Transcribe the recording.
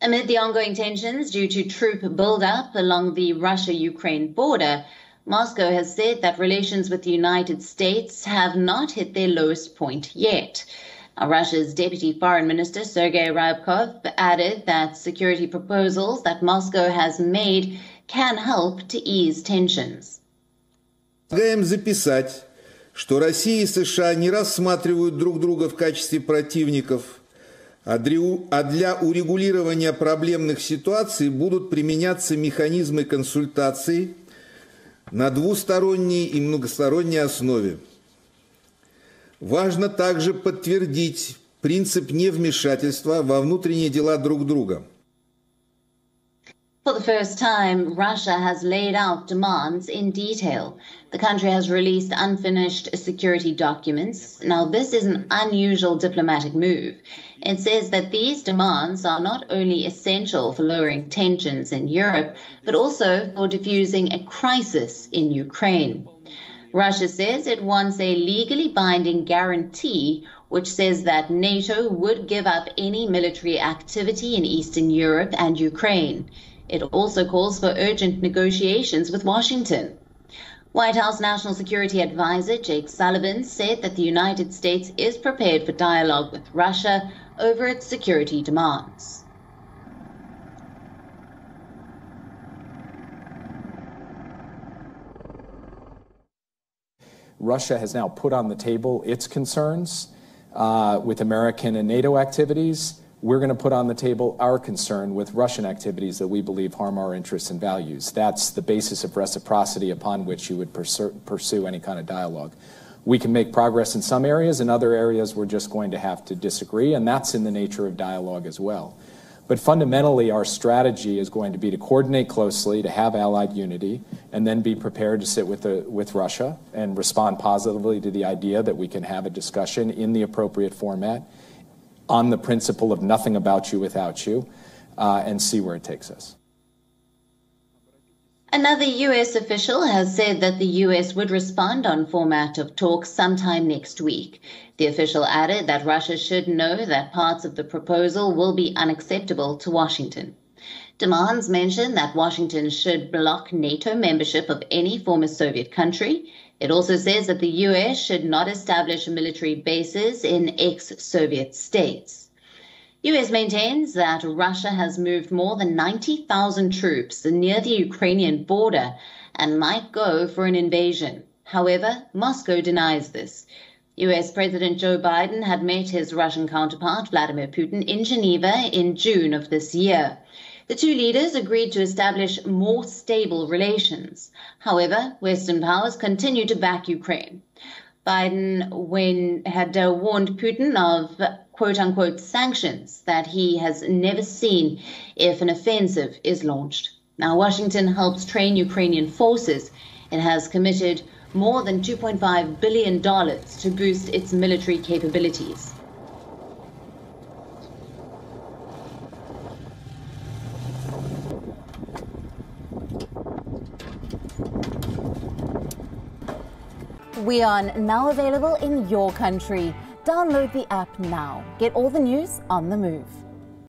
Amid the ongoing tensions due to troop buildup along the Russia-Ukraine border, Moscow has said that relations with the United States have not hit their lowest point yet. Russia's Deputy Foreign Minister Sergei Ryabkov added that security proposals that Moscow has made can help to ease tensions. Предлагаем записать, что Россия и США не рассматривают друг друга в качестве противников, а для урегулирования проблемных ситуаций будут применяться механизмы консультаций на двусторонней и многосторонней основе. Важно также подтвердить принцип невмешательства во внутренние дела друг друга. For the first time, Russia has laid out demands in detail. The country has released unfinished security documents. Now, this is an unusual diplomatic move. It says that these demands are not only essential for lowering tensions in Europe, but also for diffusing a crisis in Ukraine. Russia says it wants a legally binding guarantee which says that NATO would give up any military activity in Eastern Europe and Ukraine. It also calls for urgent negotiations with Washington. White House National Security Advisor Jake Sullivan said that the United States is prepared for dialogue with Russia over its security demands. Russia has now put on the table its concerns with American and NATO activities. We're going to put on the table our concern with Russian activities that we believe harm our interests and values. That's the basis of reciprocity upon which you would pursue any kind of dialogue. We can make progress in some areas. In other areas, we're just going to have to disagree, and that's in the nature of dialogue as well. But fundamentally, our strategy is going to be to coordinate closely, to have allied unity, and then be prepared to sit with Russia and respond positively to the idea that we can have a discussion in the appropriate format on the principle of nothing about you without you, and see where it takes us. Another U.S. official has said that the U.S. would respond on format of talks sometime next week. The official added that Russia should know that parts of the proposal will be unacceptable to Washington. Demands mention that Washington should block NATO membership of any former Soviet country. It also says that the U.S. should not establish military bases in ex-Soviet states. U.S. maintains that Russia has moved more than 90,000 troops near the Ukrainian border and might go for an invasion. However, Moscow denies this. U.S. President Joe Biden had met his Russian counterpart, Vladimir Putin, in Geneva in June of this year. The two leaders agreed to establish more stable relations. However, Western powers continue to back Ukraine. Biden had warned Putin of quote-unquote sanctions that he has never seen if an offensive is launched. Now, Washington helps train Ukrainian forces. It has committed more than $2.5 billion to boost its military capabilities. WION, now available in your country. Download the app now. Get all the news on the move.